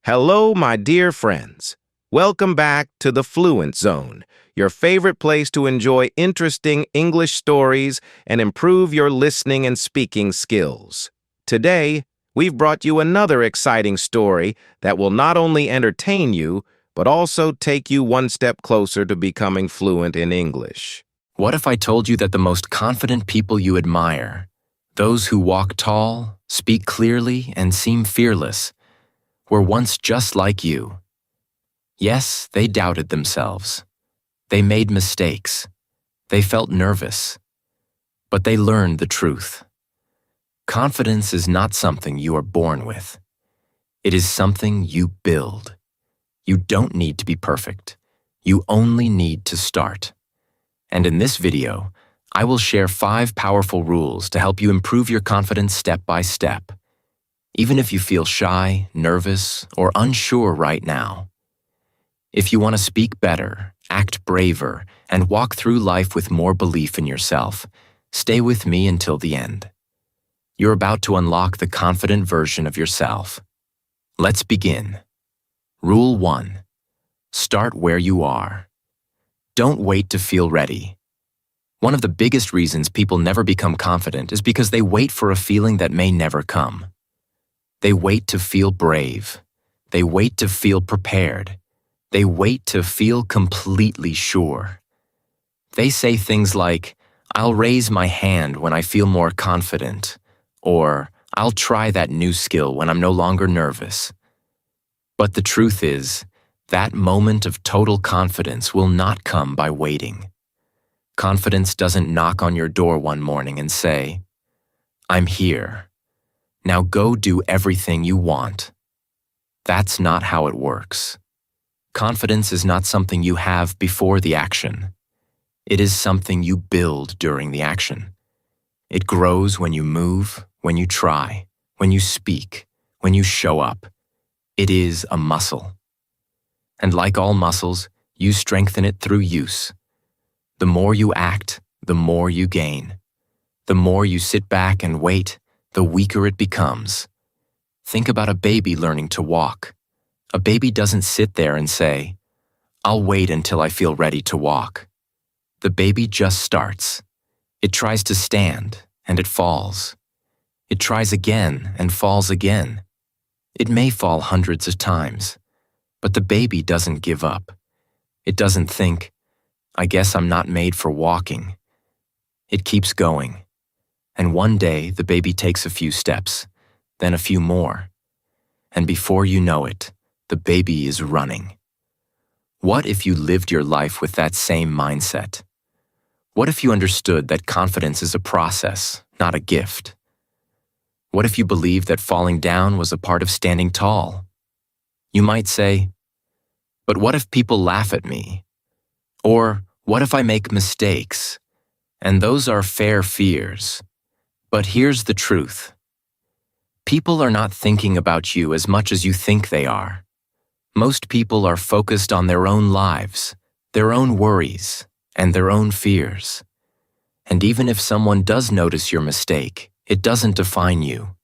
Hello, my dear friends. Welcome back to the Fluent Zone, your favorite place to enjoy interesting English stories and improve your listening and speaking skills. Today, we've brought you another exciting story that will not only entertain you, but also take you one step closer to becoming fluent in English. What if I told you that the most confident people you admire, those who walk tall, speak clearly, and seem fearless, were once just like you? Yes, they doubted themselves. They made mistakes. They felt nervous. But they learned the truth. Confidence is not something you are born with. It is something you build. You don't need to be perfect. You only need to start. And in this video, I will share 5 powerful rules to help you improve your confidence step by step, even if you feel shy, nervous, or unsure right now. If you want to speak better, act braver, and walk through life with more belief in yourself, stay with me until the end. You're about to unlock the confident version of yourself. Let's begin. Rule 1. Start where you are. Don't wait to feel ready. One of the biggest reasons people never become confident is because they wait for a feeling that may never come. They wait to feel brave. They wait to feel prepared. They wait to feel completely sure. They say things like, "I'll raise my hand when I feel more confident," or "I'll try that new skill when I'm no longer nervous." But the truth is, that moment of total confidence will not come by waiting. Confidence doesn't knock on your door one morning and say, "I'm here. Now go do everything you want." That's not how it works. Confidence is not something you have before the action. It is something you build during the action. It grows when you move, when you try, when you speak, when you show up. It is a muscle. And like all muscles, you strengthen it through use. The more you act, the more you gain. The more you sit back and wait, the weaker it becomes. Think about a baby learning to walk. A baby doesn't sit there and say, "I'll wait until I feel ready to walk." The baby just starts. It tries to stand, and it falls. It tries again and falls again. It may fall hundreds of times. But the baby doesn't give up. It doesn't think, "I guess I'm not made for walking." It keeps going. And one day, the baby takes a few steps, then a few more. And before you know it, the baby is running. What if you lived your life with that same mindset? What if you understood that confidence is a process, not a gift? What if you believed that falling down was a part of standing tall? You might say, "But what if people laugh at me?" Or, "What if I make mistakes?" And those are fair fears. But here's the truth. People are not thinking about you as much as you think they are. Most people are focused on their own lives, their own worries, and their own fears. And even if someone does notice your mistake, it doesn't define you.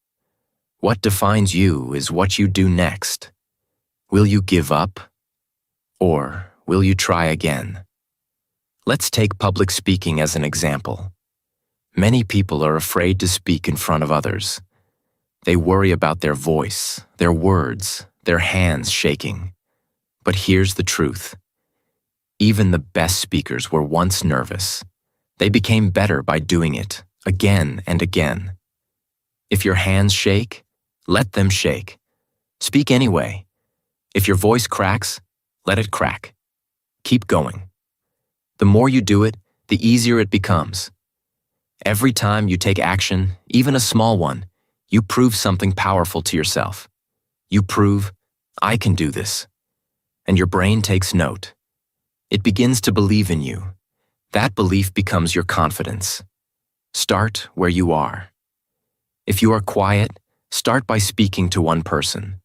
What defines you is what you do next. Will you give up? Or will you try again? Let's take public speaking as an example. Many people are afraid to speak in front of others. They worry about their voice, their words, their hands shaking. But here's the truth. Even the best speakers were once nervous. They became better by doing it again and again. If your hands shake, let them shake. Speak anyway. If your voice cracks, let it crack. Keep going. The more you do it, the easier it becomes. Every time you take action, even a small one, you prove something powerful to yourself. You prove, "I can do this." And your brain takes note. It begins to believe in you. That belief becomes your confidence. Start where you are. If you are quiet, start by speaking to one person.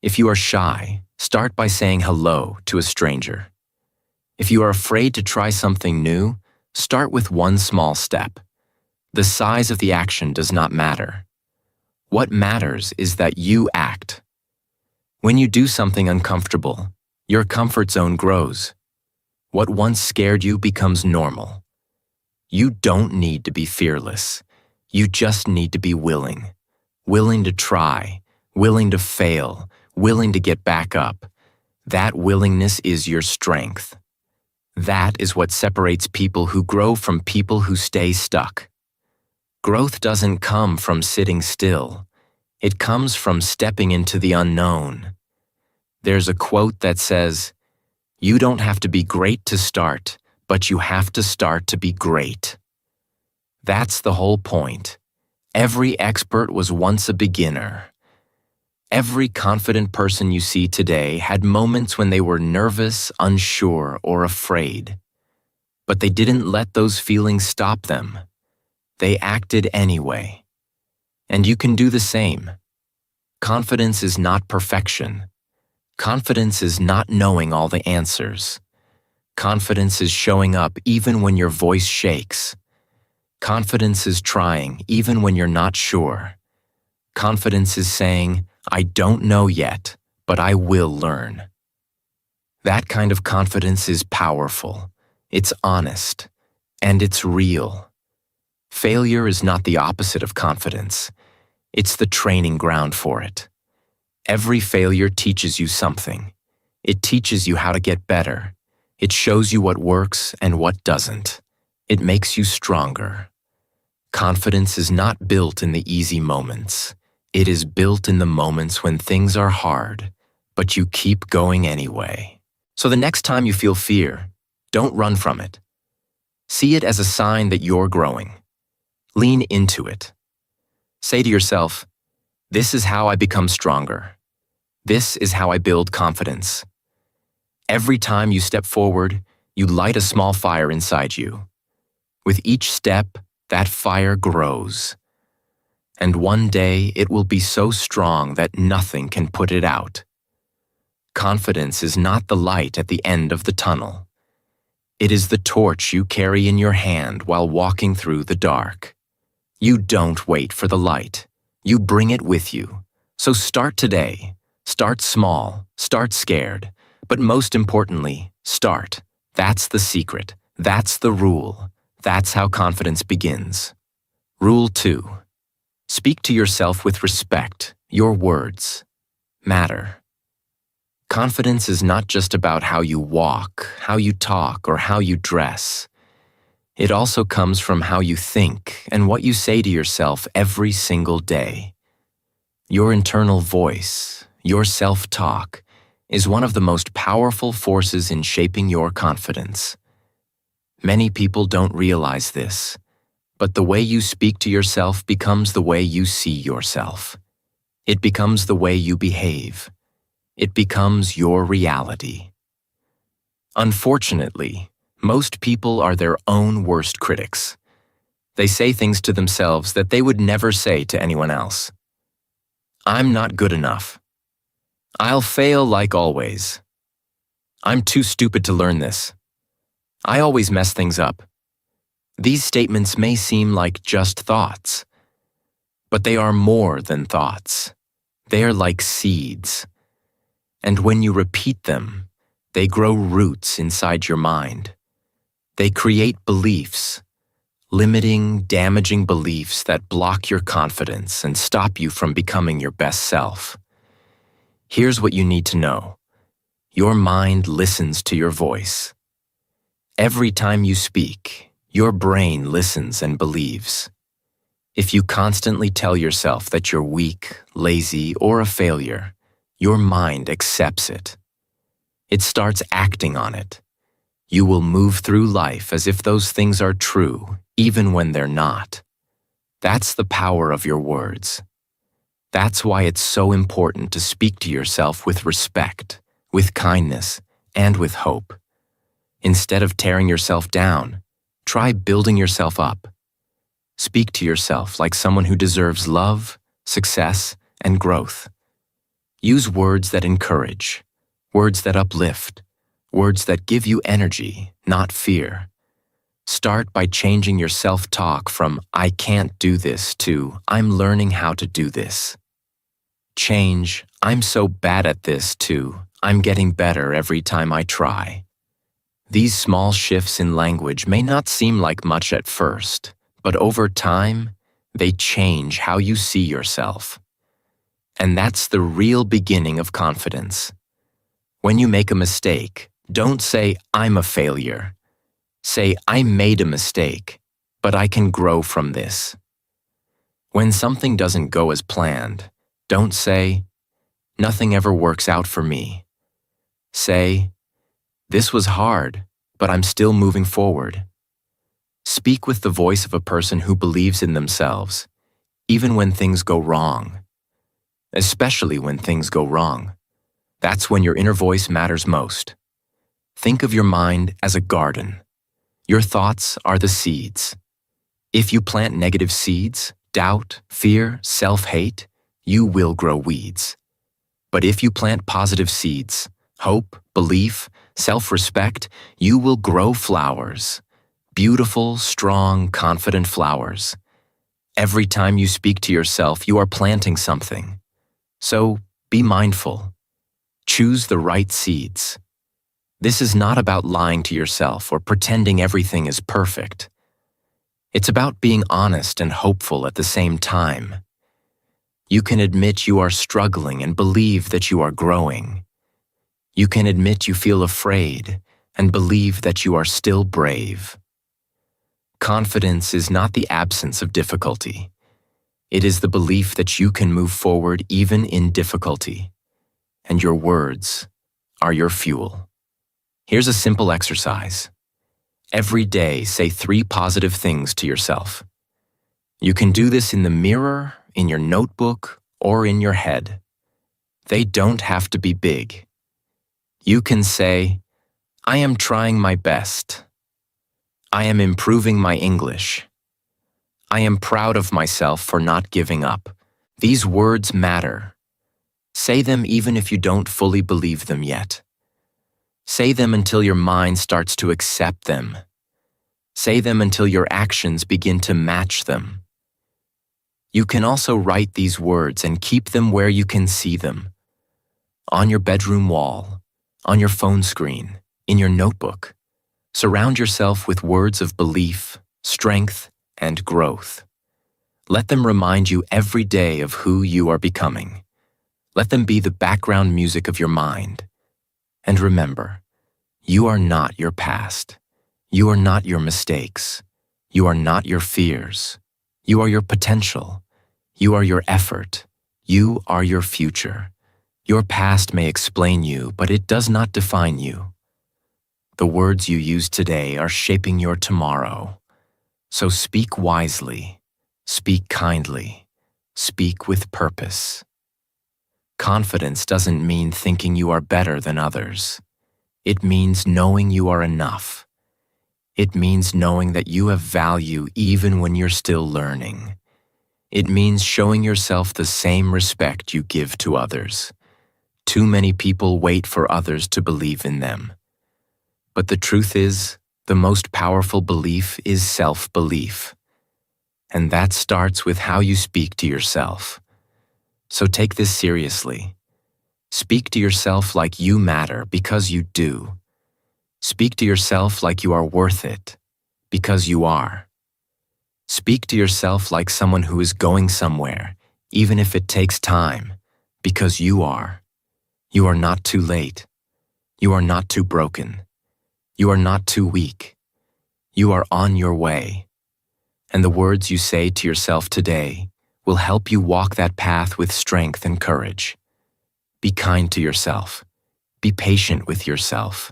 If you are shy, start by saying hello to a stranger. If you are afraid to try something new, start with one small step. The size of the action does not matter. What matters is that you act. When you do something uncomfortable, your comfort zone grows. What once scared you becomes normal. You don't need to be fearless. You just need to be willing. Willing to try, willing to fail, willing to get back up. That willingness is your strength. That is what separates people who grow from people who stay stuck. Growth doesn't come from sitting still. It comes from stepping into the unknown. There's a quote that says, "You don't have to be great to start, but you have to start to be great." That's the whole point. Every expert was once a beginner. Every confident person you see today had moments when they were nervous, unsure, or afraid. But they didn't let those feelings stop them. They acted anyway. And you can do the same. Confidence is not perfection. Confidence is not knowing all the answers. Confidence is showing up even when your voice shakes. Confidence is trying even when you're not sure. Confidence is saying, "I don't know yet, but I will learn." That kind of confidence is powerful, it's honest, and it's real. Failure is not the opposite of confidence. It's the training ground for it. Every failure teaches you something. It teaches you how to get better. It shows you what works and what doesn't. It makes you stronger. Confidence is not built in the easy moments. It is built in the moments when things are hard, but you keep going anyway. So the next time you feel fear, don't run from it. See it as a sign that you're growing. Lean into it. Say to yourself, "This is how I become stronger. This is how I build confidence." Every time you step forward, you light a small fire inside you. With each step, that fire grows. And one day it will be so strong that nothing can put it out. Confidence is not the light at the end of the tunnel. It is the torch you carry in your hand while walking through the dark. You don't wait for the light. You bring it with you. So start today. Start small. Start scared. But most importantly, start. That's the secret. That's the rule. That's how confidence begins. Rule 2. Speak to yourself with respect. Your words matter. Confidence is not just about how you walk, how you talk, or how you dress. It also comes from how you think and what you say to yourself every single day. Your internal voice, your self-talk, is one of the most powerful forces in shaping your confidence. Many people don't realize this, but the way you speak to yourself becomes the way you see yourself. It becomes the way you behave. It becomes your reality. Unfortunately, most people are their own worst critics. They say things to themselves that they would never say to anyone else. "I'm not good enough. I'll fail like always. I'm too stupid to learn this. I always mess things up." These statements may seem like just thoughts, but they are more than thoughts. They are like seeds. And when you repeat them, they grow roots inside your mind. They create beliefs, limiting, damaging beliefs that block your confidence and stop you from becoming your best self. Here's what you need to know. Your mind listens to your voice. Every time you speak, your brain listens and believes. If you constantly tell yourself that you're weak, lazy, or a failure, your mind accepts it. It starts acting on it. You will move through life as if those things are true, even when they're not. That's the power of your words. That's why it's so important to speak to yourself with respect, with kindness, and with hope. Instead of tearing yourself down, try building yourself up. Speak to yourself like someone who deserves love, success, and growth. Use words that encourage, words that uplift, words that give you energy, not fear. Start by changing your self-talk from "I can't do this" to "I'm learning how to do this." Change I'm so bad at this too. I'm getting better every time I try. These small shifts in language may not seem like much at first, but over time, they change how you see yourself. And that's the real beginning of confidence. When you make a mistake, don't say, I'm a failure. Say, I made a mistake, but I can grow from this. When something doesn't go as planned, don't say, nothing ever works out for me. Say, this was hard, but I'm still moving forward. Speak with the voice of a person who believes in themselves, even when things go wrong. Especially when things go wrong. That's when your inner voice matters most. Think of your mind as a garden. Your thoughts are the seeds. If you plant negative seeds, doubt, fear, self-hate, you will grow weeds. But if you plant positive seeds, hope, belief, self-respect, you will grow flowers. Beautiful, strong, confident flowers. Every time you speak to yourself, you are planting something. So be mindful. Choose the right seeds. This is not about lying to yourself or pretending everything is perfect. It's about being honest and hopeful at the same time. You can admit you are struggling and believe that you are growing. You can admit you feel afraid and believe that you are still brave. Confidence is not the absence of difficulty. It is the belief that you can move forward even in difficulty. And your words are your fuel. Here's a simple exercise. Every day, say 3 positive things to yourself. You can do this in the mirror, in your notebook, or in your head. They don't have to be big. You can say, I am trying my best. I am improving my English. I am proud of myself for not giving up. These words matter. Say them even if you don't fully believe them yet. Say them until your mind starts to accept them. Say them until your actions begin to match them. You can also write these words and keep them where you can see them. On your bedroom wall, on your phone screen, in your notebook. Surround yourself with words of belief, strength, and growth. Let them remind you every day of who you are becoming. Let them be the background music of your mind. And remember, you are not your past. You are not your mistakes. You are not your fears. You are your potential. You are your effort. You are your future. Your past may explain you, but it does not define you. The words you use today are shaping your tomorrow. So speak wisely. Speak kindly. Speak with purpose. Confidence doesn't mean thinking you are better than others. It means knowing you are enough. It means knowing that you have value even when you're still learning. It means showing yourself the same respect you give to others. Too many people wait for others to believe in them. But the truth is, the most powerful belief is self-belief. And that starts with how you speak to yourself. So take this seriously. Speak to yourself like you matter because you do. Speak to yourself like you are worth it because you are. Speak to yourself like someone who is going somewhere, even if it takes time, because you are. You are not too late. You are not too broken. You are not too weak. You are on your way. And the words you say to yourself today will help you walk that path with strength and courage. Be kind to yourself. Be patient with yourself.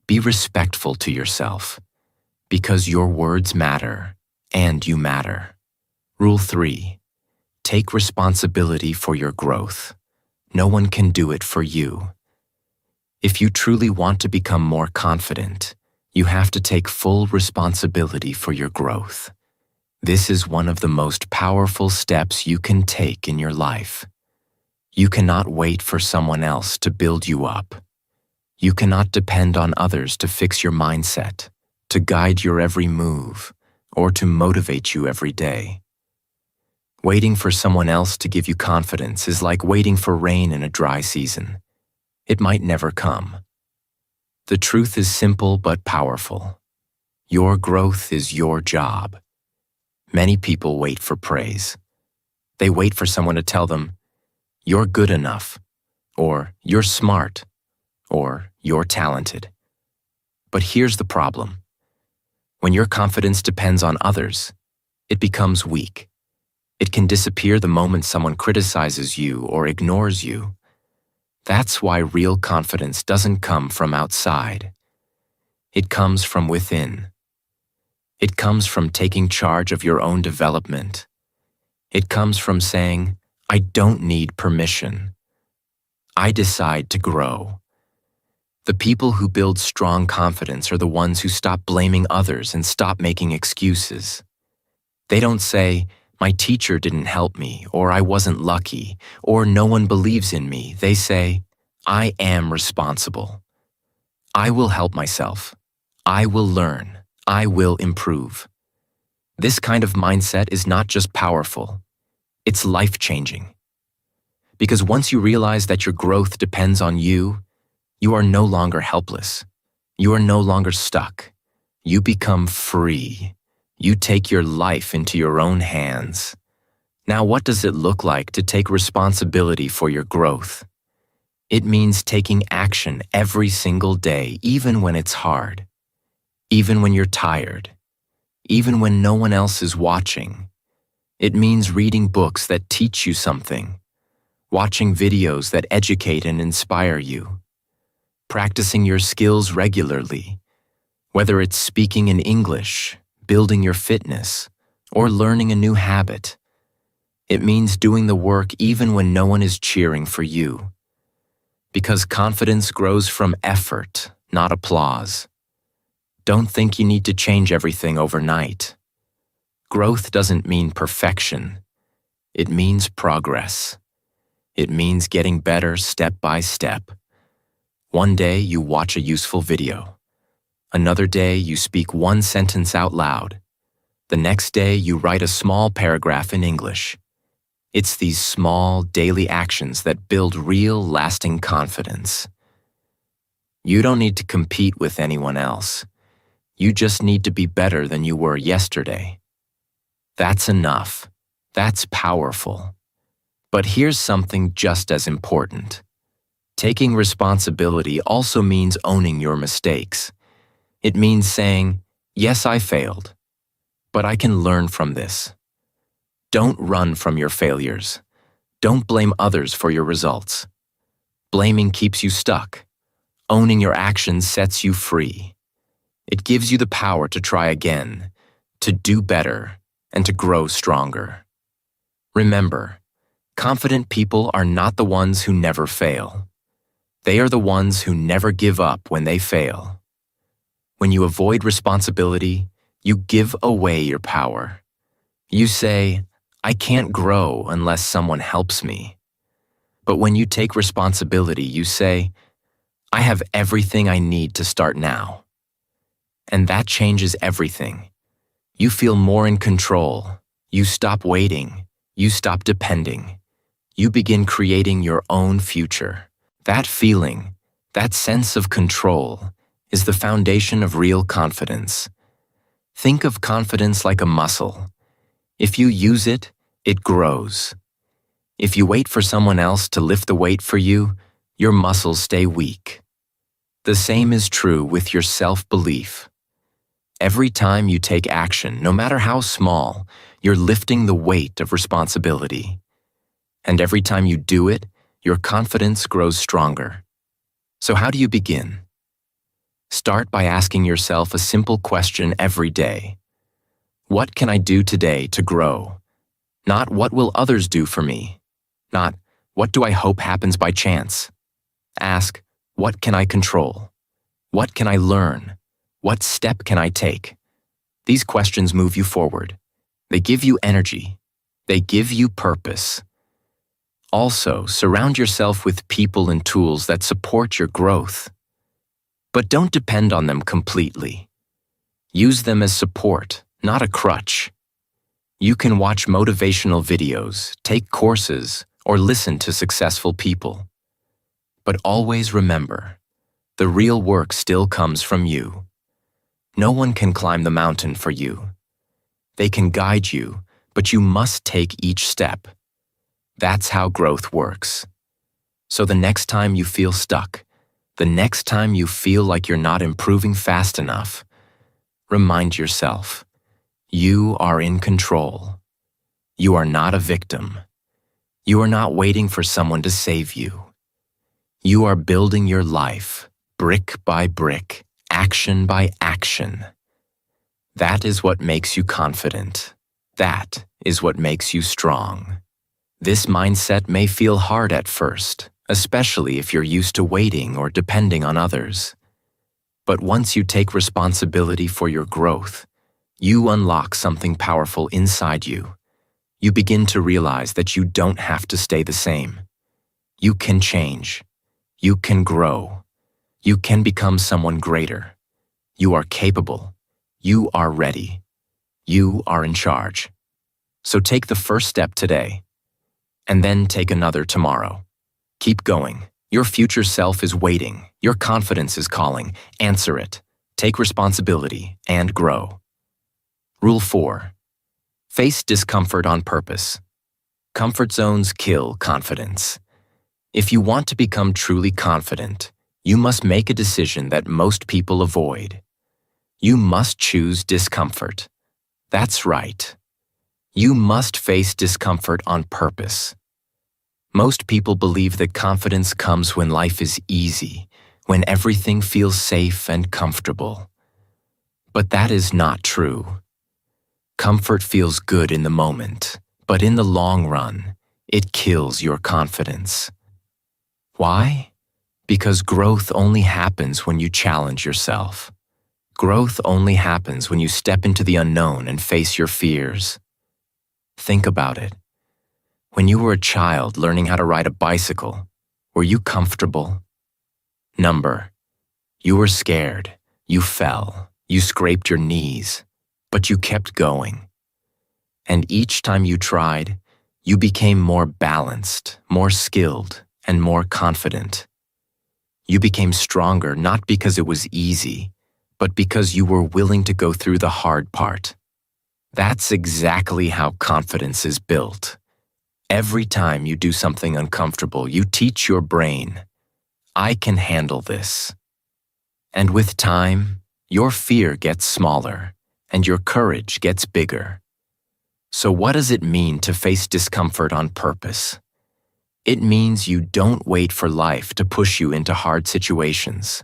Be respectful to yourself. Because your words matter, and you matter. Rule 3. Take responsibility for your growth. No one can do it for you. If you truly want to become more confident, you have to take full responsibility for your growth. This is one of the most powerful steps you can take in your life. You cannot wait for someone else to build you up. You cannot depend on others to fix your mindset, to guide your every move, or to motivate you every day. Waiting for someone else to give you confidence is like waiting for rain in a dry season. It might never come. The truth is simple but powerful. Your growth is your job. Many people wait for praise. They wait for someone to tell them, "You're good enough," or "You're smart," or "You're talented." But here's the problem. When your confidence depends on others, it becomes weak. It can disappear the moment someone criticizes you or ignores you. That's why real confidence doesn't come from outside. It comes from within. It comes from taking charge of your own development. It comes from saying, "I don't need permission. I decide to grow." The people who build strong confidence are the ones who stop blaming others and stop making excuses. They don't say, "My teacher didn't help me," or "I wasn't lucky," or "No one believes in me." They say, "I am responsible. I will help myself. I will learn. I will improve." This kind of mindset is not just powerful, it's life-changing. Because once you realize that your growth depends on you, you are no longer helpless. You are no longer stuck. You become free. You take your life into your own hands. Now, what does it look like to take responsibility for your growth? It means taking action every single day, even when it's hard, even when you're tired, even when no one else is watching. It means reading books that teach you something, watching videos that educate and inspire you, practicing your skills regularly, whether it's speaking in English, building your fitness, or learning a new habit. It means doing the work even when no one is cheering for you. Because confidence grows from effort, not applause. Don't think you need to change everything overnight. Growth doesn't mean perfection. It means progress. It means getting better step by step. One day you watch a useful video. Another day you speak one sentence out loud. The next day you write a small paragraph in English. It's these small, daily actions that build real, lasting confidence. You don't need to compete with anyone else. You just need to be better than you were yesterday. That's enough. That's powerful. But here's something just as important. Taking responsibility also means owning your mistakes. It means saying, "Yes, I failed, but I can learn from this." Don't run from your failures. Don't blame others for your results. Blaming keeps you stuck. Owning your actions sets you free. It gives you the power to try again, to do better, and to grow stronger. Remember, confident people are not the ones who never fail. They are the ones who never give up when they fail. When you avoid responsibility, you give away your power. You say, "I can't grow unless someone helps me." But when you take responsibility, you say, "I have everything I need to start now." And that changes everything. You feel more in control. You stop waiting. You stop depending. You begin creating your own future. That feeling, that sense of control, is the foundation of real confidence. Think of confidence like a muscle. If you use it, it grows. If you wait for someone else to lift the weight for you, your muscles stay weak. The same is true with your self-belief. Every time you take action, no matter how small, you're lifting the weight of responsibility. And every time you do it, your confidence grows stronger. So how do you begin? Start by asking yourself a simple question every day. What can I do today to grow? Not what will others do for me? Not what do I hope happens by chance? Ask, what can I control? What can I learn? What step can I take? These questions move you forward. They give you energy. They give you purpose. Also, surround yourself with people and tools that support your growth. But don't depend on them completely. Use them as support, not a crutch. You can watch motivational videos, take courses, or listen to successful people. But always remember, the real work still comes from you. No one can climb the mountain for you. They can guide you, but you must take each step. That's how growth works. So the next time you feel stuck, the next time you feel like you're not improving fast enough, remind yourself, you are in control. You are not a victim. You are not waiting for someone to save you. You are building your life, brick by brick, action by action. That is what makes you confident. That is what makes you strong. This mindset may feel hard at first, especially if you're used to waiting or depending on others. But once you take responsibility for your growth, you unlock something powerful inside you. You begin to realize that you don't have to stay the same. You can change. You can grow. You can become someone greater. You are capable. You are ready. You are in charge. So take the first step today, and then take another tomorrow. Keep going. Your future self is waiting. Your confidence is calling. Answer it. Take responsibility and grow. Rule 4. Face discomfort on purpose. Comfort zones kill confidence. If you want to become truly confident, you must make a decision that most people avoid. You must choose discomfort. That's right. You must face discomfort on purpose. Most people believe that confidence comes when life is easy, when everything feels safe and comfortable. But that is not true. Comfort feels good in the moment, but in the long run, it kills your confidence. Why? Because growth only happens when you challenge yourself. Growth only happens when you step into the unknown and face your fears. Think about it. When you were a child learning how to ride a bicycle, were you comfortable? Number. You were scared. You fell. You scraped your knees. But you kept going. And each time you tried, you became more balanced, more skilled, and more confident. You became stronger not because it was easy, but because you were willing to go through the hard part. That's exactly how confidence is built. Every time you do something uncomfortable, you teach your brain, I can handle this. And with time, your fear gets smaller, and your courage gets bigger. So what does it mean to face discomfort on purpose? It means you don't wait for life to push you into hard situations.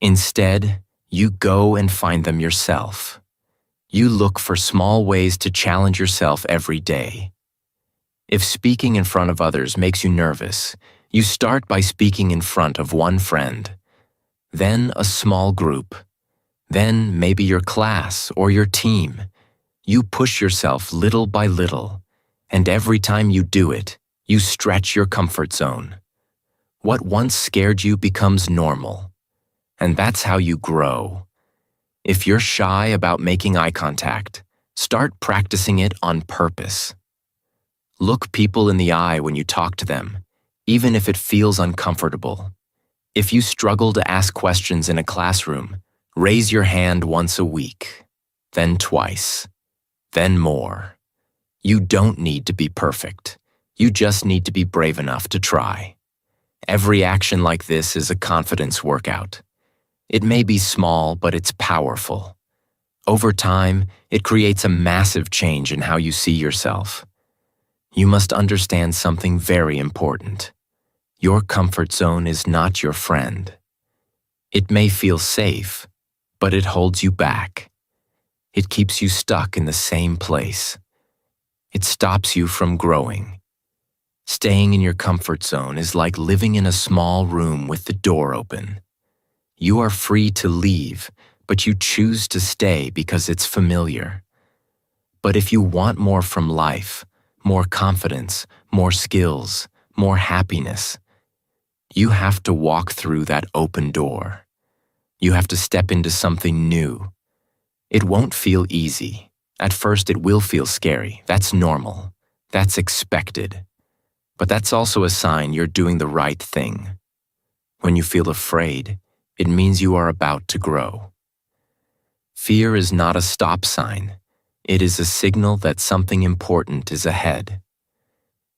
Instead, you go and find them yourself. You look for small ways to challenge yourself every day. If speaking in front of others makes you nervous, you start by speaking in front of one friend, then a small group, then maybe your class or your team. You push yourself little by little, and every time you do it, you stretch your comfort zone. What once scared you becomes normal, and that's how you grow. If you're shy about making eye contact, start practicing it on purpose. Look people in the eye when you talk to them, even if it feels uncomfortable. If you struggle to ask questions in a classroom, raise your hand once a week, then twice, then more. You don't need to be perfect. You just need to be brave enough to try. Every action like this is a confidence workout. It may be small, but it's powerful. Over time, it creates a massive change in how you see yourself. You must understand something very important. Your comfort zone is not your friend. It may feel safe, but it holds you back. It keeps you stuck in the same place. It stops you from growing. Staying in your comfort zone is like living in a small room with the door open. You are free to leave, but you choose to stay because it's familiar. But if you want more from life, more confidence, more skills, more happiness, you have to walk through that open door. You have to step into something new. It won't feel easy. At first, it will feel scary. That's normal. That's expected. But that's also a sign you're doing the right thing. When you feel afraid, it means you are about to grow. Fear is not a stop sign. It is a signal that something important is ahead.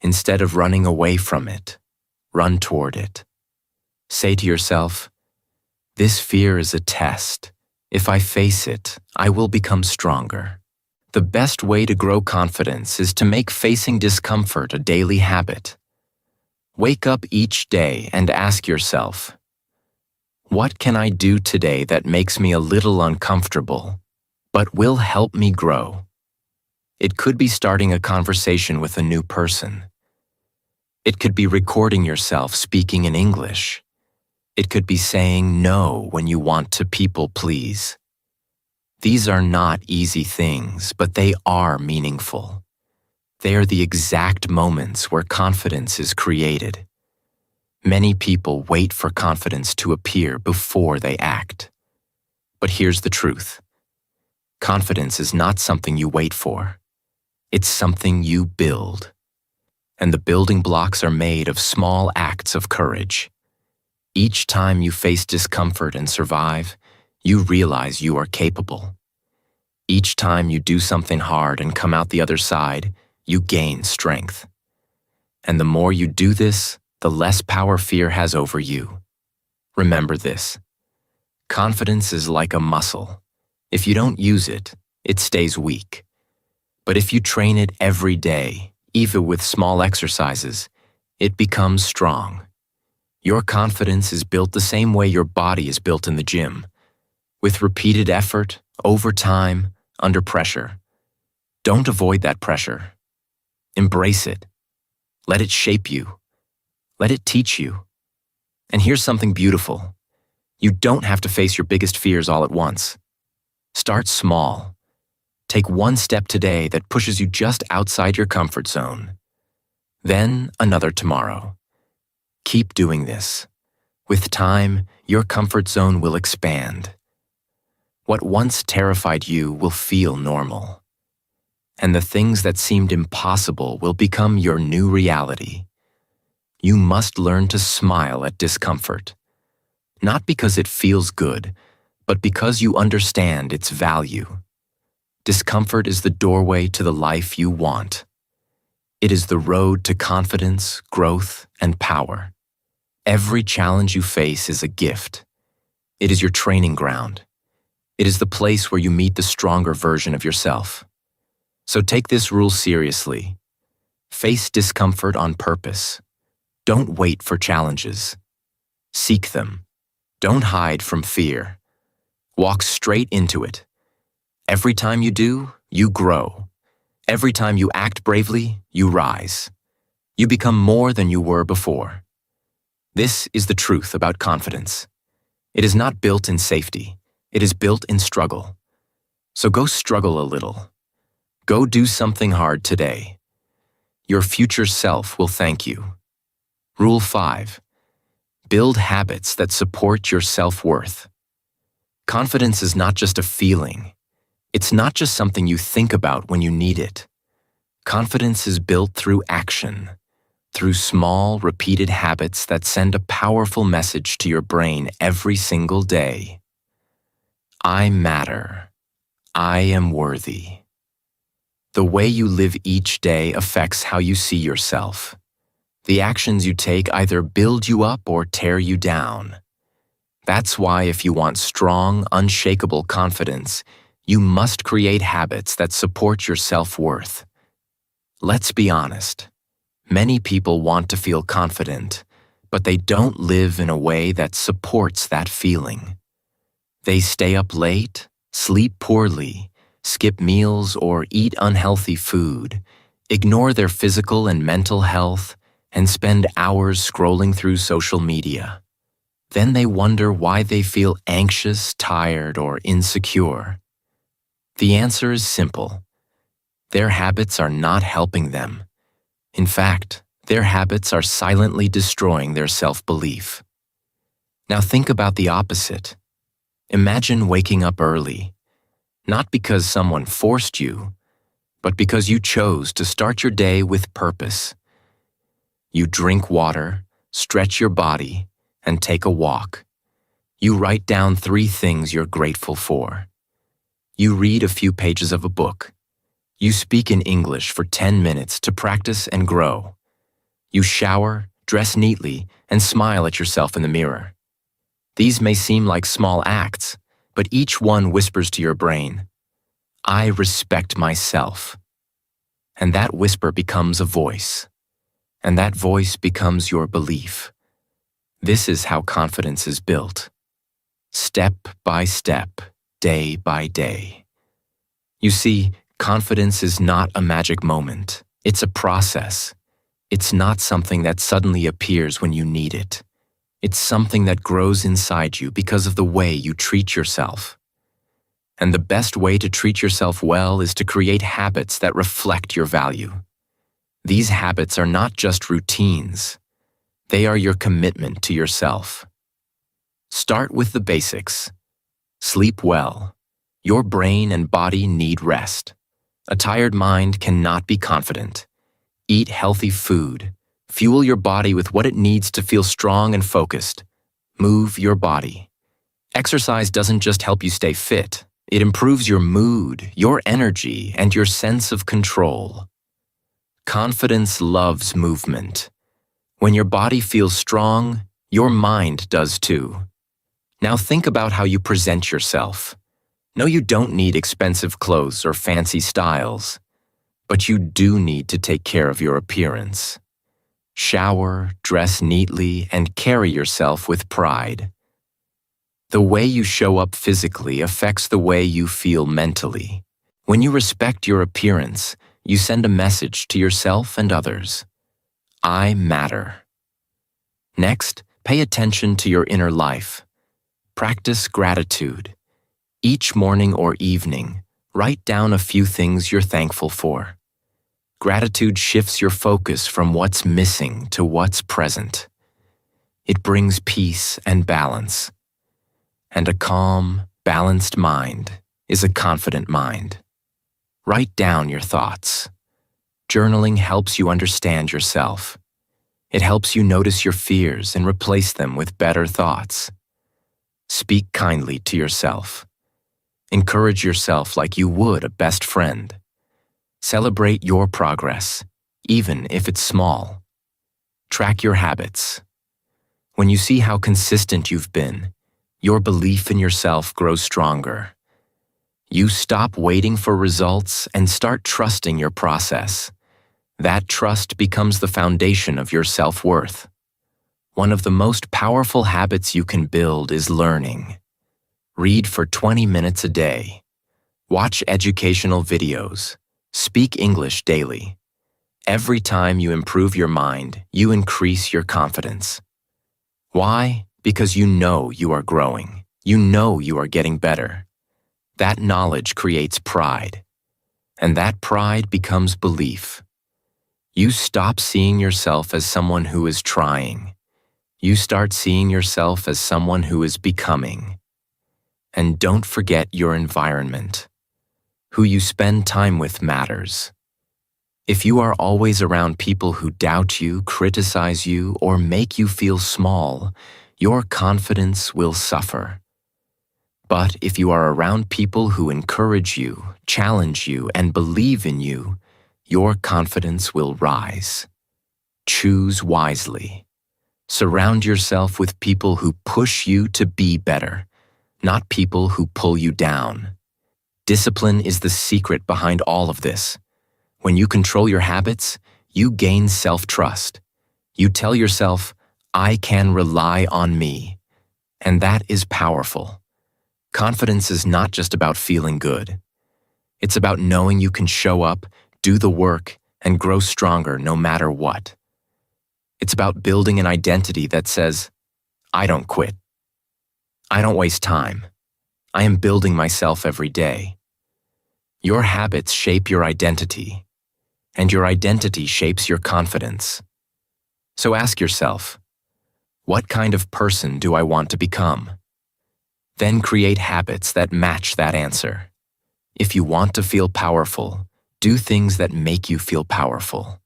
Instead of running away from it, run toward it. Say to yourself, "This fear is a test. If I face it, I will become stronger." The best way to grow confidence is to make facing discomfort a daily habit. Wake up each day and ask yourself, "What can I do today that makes me a little uncomfortable, but will help me grow?" It could be starting a conversation with a new person. It could be recording yourself speaking in English. It could be saying no when you want to people please. These are not easy things, but they are meaningful. They are the exact moments where confidence is created. Many people wait for confidence to appear before they act. But here's the truth. Confidence is not something you wait for. It's something you build. And the building blocks are made of small acts of courage. Each time you face discomfort and survive, you realize you are capable. Each time you do something hard and come out the other side, you gain strength. And the more you do this, the less power fear has over you. Remember this. Confidence is like a muscle. If you don't use it, it stays weak. But if you train it every day, even with small exercises, it becomes strong. Your confidence is built the same way your body is built in the gym, with repeated effort, over time, under pressure. Don't avoid that pressure. Embrace it. Let it shape you. Let it teach you. And here's something beautiful. You don't have to face your biggest fears all at once. Start small. Take one step today that pushes you just outside your comfort zone. Then another tomorrow. Keep doing this. With time, your comfort zone will expand. What once terrified you will feel normal. And the things that seemed impossible will become your new reality. You must learn to smile at discomfort. Not because it feels good, but because you understand its value. Discomfort is the doorway to the life you want. It is the road to confidence, growth, and power. Every challenge you face is a gift. It is your training ground. It is the place where you meet the stronger version of yourself. So take this rule seriously. Face discomfort on purpose. Don't wait for challenges. Seek them. Don't hide from fear. Walk straight into it. Every time you do, you grow. Every time you act bravely, you rise. You become more than you were before. This is the truth about confidence. It is not built in safety. It is built in struggle. So go struggle a little. Go do something hard today. Your future self will thank you. Rule 5. Build habits that support your self-worth. Confidence is not just a feeling. It's not just something you think about when you need it. Confidence is built through action, through small, repeated habits that send a powerful message to your brain every single day. I matter. I am worthy. The way you live each day affects how you see yourself. The actions you take either build you up or tear you down. That's why if you want strong, unshakable confidence, you must create habits that support your self-worth. Let's be honest. Many people want to feel confident, but they don't live in a way that supports that feeling. They stay up late, sleep poorly, skip meals or eat unhealthy food, ignore their physical and mental health, and spend hours scrolling through social media. Then they wonder why they feel anxious, tired, or insecure. The answer is simple. Their habits are not helping them. In fact, their habits are silently destroying their self-belief. Now think about the opposite. Imagine waking up early. not because someone forced you, but because you chose to start your day with purpose. You drink water, stretch your body, and take a walk. You write down 3 things you're grateful for. You read a few pages of a book. You speak in English for 10 minutes to practice and grow. You shower, dress neatly, and smile at yourself in the mirror. These may seem like small acts, but each one whispers to your brain, "I respect myself." And that whisper becomes a voice. And that voice becomes your belief. This is how confidence is built. Step by step, day by day. You see, confidence is not a magic moment. It's a process. It's not something that suddenly appears when you need it. It's something that grows inside you because of the way you treat yourself. And the best way to treat yourself well is to create habits that reflect your value. These habits are not just routines. They are your commitment to yourself. Start with the basics. Sleep well. Your brain and body need rest. A tired mind cannot be confident. Eat healthy food. Fuel your body with what it needs to feel strong and focused. Move your body. Exercise doesn't just help you stay fit. It improves your mood, your energy, and your sense of control. Confidence loves movement. When your body feels strong, your mind does too. Now think about how you present yourself. No, you don't need expensive clothes or fancy styles, but you do need to take care of your appearance. Shower, dress neatly, and carry yourself with pride. The way you show up physically affects the way you feel mentally. When you respect your appearance, you send a message to yourself and others. I matter. Next, pay attention to your inner life. Practice gratitude. Each morning or evening, write down a few things you're thankful for. Gratitude shifts your focus from what's missing to what's present. It brings peace and balance. And a calm, balanced mind is a confident mind. Write down your thoughts. Journaling helps you understand yourself. It helps you notice your fears and replace them with better thoughts. Speak kindly to yourself. Encourage yourself like you would a best friend. Celebrate your progress, even if it's small. Track your habits. When you see how consistent you've been, your belief in yourself grows stronger. You stop waiting for results and start trusting your process. That trust becomes the foundation of your self-worth. One of the most powerful habits you can build is learning. Read for 20 minutes a day. Watch educational videos. Speak English daily. Every time you improve your mind, you increase your confidence. Why? Because you know you are growing. You know you are getting better. That knowledge creates pride, and that pride becomes belief. You stop seeing yourself as someone who is trying. You start seeing yourself as someone who is becoming. And don't forget your environment. Who you spend time with matters. If you are always around people who doubt you, criticize you, or make you feel small, your confidence will suffer. But if you are around people who encourage you, challenge you, and believe in you, your confidence will rise. Choose wisely. Surround yourself with people who push you to be better, not people who pull you down. Discipline is the secret behind all of this. When you control your habits, you gain self-trust. You tell yourself, I can rely on me. And that is powerful. Confidence is not just about feeling good. It's about knowing you can show up, do the work, and grow stronger no matter what. It's about building an identity that says, I don't quit. I don't waste time. I am building myself every day. Your habits shape your identity, and your identity shapes your confidence. So ask yourself, what kind of person do I want to become? Then create habits that match that answer. If you want to feel powerful, do things that make you feel powerful.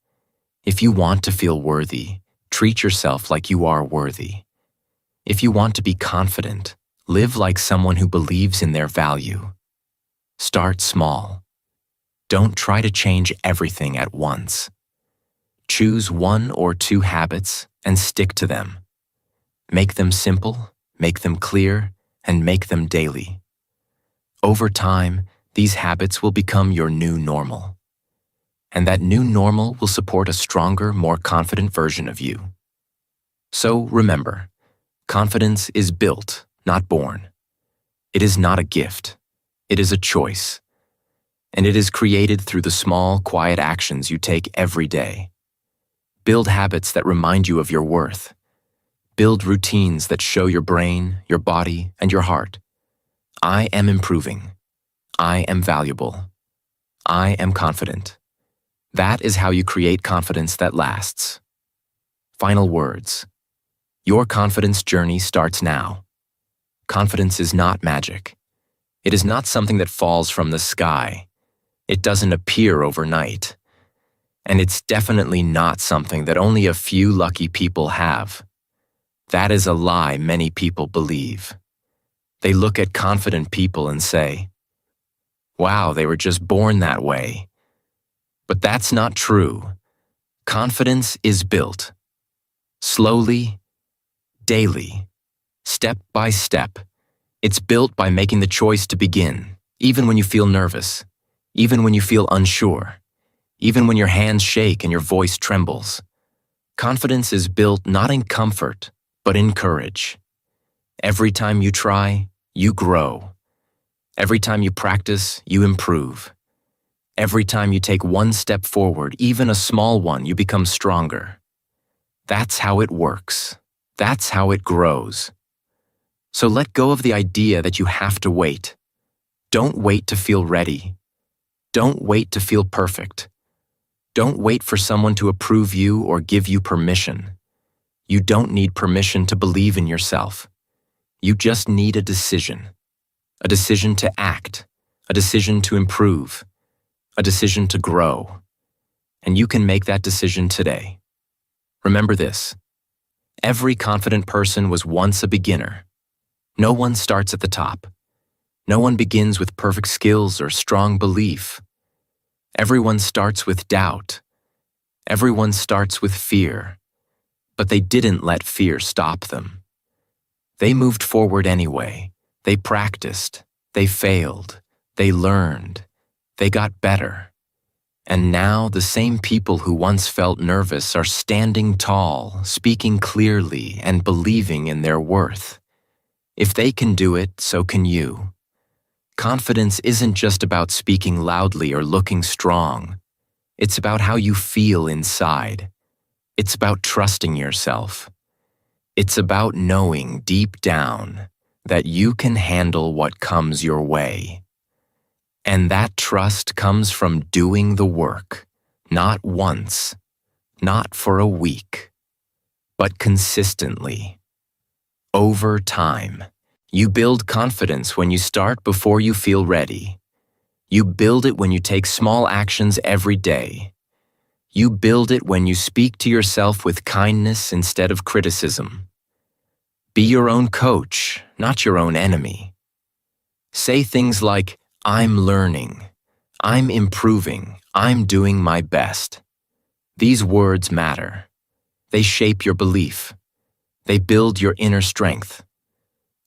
If you want to feel worthy, treat yourself like you are worthy. If you want to be confident, live like someone who believes in their value. Start small. Don't try to change everything at once. Choose 1 or 2 habits and stick to them. Make them simple, make them clear, and make them daily. Over time, these habits will become your new normal. And that new normal will support a stronger, more confident version of you. So remember, confidence is built, not born. It is not a gift. It is a choice. And it is created through the small, quiet actions you take every day. Build habits that remind you of your worth. Build routines that show your brain, your body, and your heart. I am improving. I am valuable. I am confident. That is how you create confidence that lasts. Final words. Your confidence journey starts now. Confidence is not magic. It is not something that falls from the sky. It doesn't appear overnight. And it's definitely not something that only a few lucky people have. That is a lie many people believe. They look at confident people and say, "Wow, they were just born that way." But that's not true. Confidence is built. Slowly, daily, step by step. It's built by making the choice to begin, even when you feel nervous, even when you feel unsure, even when your hands shake and your voice trembles. Confidence is built not in comfort, but in courage. Every time you try, you grow. Every time you practice, you improve. Every time you take one step forward, even a small one, you become stronger. That's how it works. That's how it grows. So let go of the idea that you have to wait. Don't wait to feel ready. Don't wait to feel perfect. Don't wait for someone to approve you or give you permission. You don't need permission to believe in yourself. You just need a decision. A decision to act. A decision to improve. A decision to grow. And you can make that decision today. Remember this. Every confident person was once a beginner. No one starts at the top. No one begins with perfect skills or strong belief. Everyone starts with doubt. Everyone starts with fear. But they didn't let fear stop them. They moved forward anyway. They practiced. They failed. They learned. They got better. And now the same people who once felt nervous are standing tall, speaking clearly, and believing in their worth. If they can do it, so can you. Confidence isn't just about speaking loudly or looking strong. It's about how you feel inside. It's about trusting yourself. It's about knowing deep down that you can handle what comes your way. And that trust comes from doing the work, not once, not for a week, but consistently. Over time, you build confidence when you start before you feel ready. You build it when you take small actions every day. You build it when you speak to yourself with kindness instead of criticism. Be your own coach, not your own enemy. Say things like, "I'm learning, I'm improving, I'm doing my best." These words matter. They shape your belief. They build your inner strength.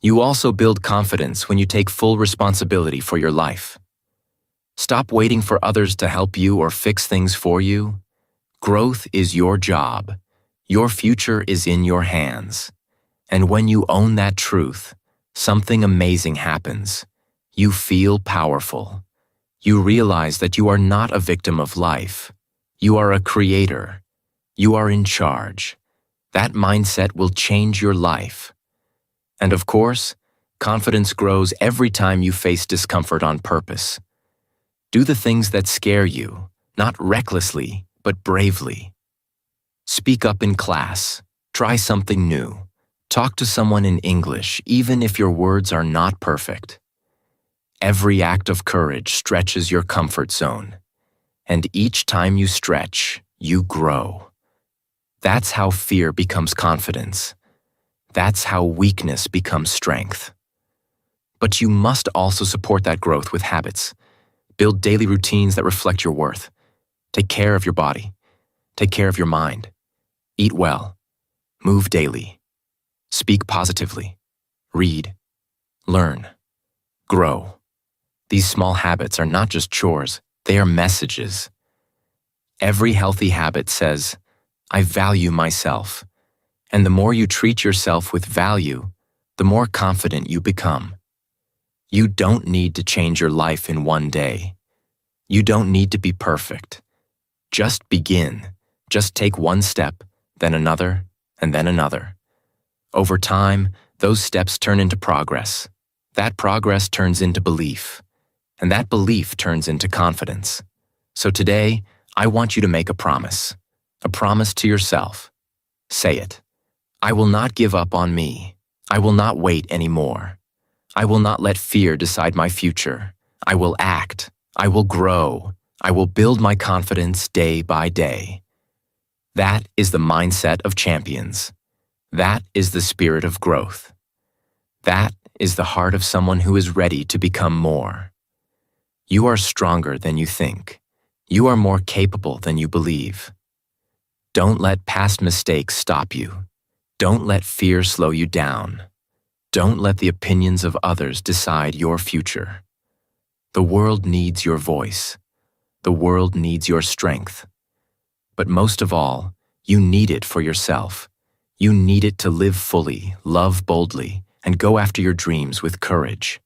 You also build confidence when you take full responsibility for your life. Stop waiting for others to help you or fix things for you. Growth is your job. Your future is in your hands. And when you own that truth, something amazing happens. You feel powerful. You realize that you are not a victim of life. You are a creator. You are in charge. That mindset will change your life. And of course, confidence grows every time you face discomfort on purpose. Do the things that scare you, not recklessly, but bravely. Speak up in class. Try something new. Talk to someone in English, even if your words are not perfect. Every act of courage stretches your comfort zone. And each time you stretch, you grow. That's how fear becomes confidence. That's how weakness becomes strength. But you must also support that growth with habits. Build daily routines that reflect your worth. Take care of your body. Take care of your mind. Eat well. Move daily. Speak positively. Read. Learn. Grow. These small habits are not just chores, they are messages. Every healthy habit says, I value myself. And the more you treat yourself with value, the more confident you become. You don't need to change your life in one day. You don't need to be perfect. Just begin. Just take one step, then another, and then another. Over time, those steps turn into progress. That progress turns into belief. And that belief turns into confidence. So today, I want you to make a promise to yourself. Say it. I will not give up on me. I will not wait anymore. I will not let fear decide my future. I will act. I will grow. I will build my confidence day by day. That is the mindset of champions. That is the spirit of growth. That is the heart of someone who is ready to become more. You are stronger than you think. You are more capable than you believe. Don't let past mistakes stop you. Don't let fear slow you down. Don't let the opinions of others decide your future. The world needs your voice. The world needs your strength. But most of all, you need it for yourself. You need it to live fully, love boldly, and go after your dreams with courage.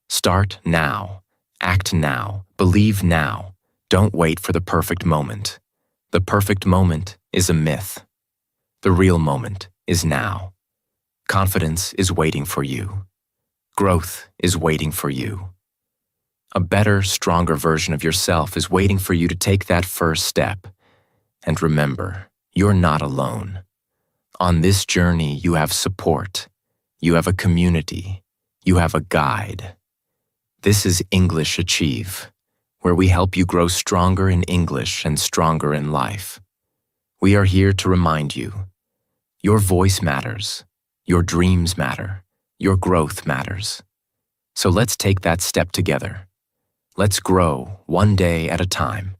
Start now. Act now. Believe now. Don't wait for the perfect moment. The perfect moment is a myth. The real moment is now. Confidence is waiting for you. Growth is waiting for you. A better, stronger version of yourself is waiting for you to take that first step. And remember, you're not alone. On this journey, you have support. You have a community. You have a guide. This is English Achieve, where we help you grow stronger in English and stronger in life. We are here to remind you, your voice matters, your dreams matter, your growth matters. So let's take that step together. Let's grow one day at a time.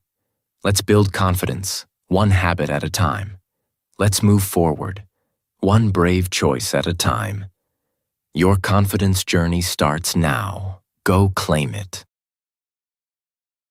Let's build confidence, one habit at a time. Let's move forward, one brave choice at a time. Your confidence journey starts now. Go claim it.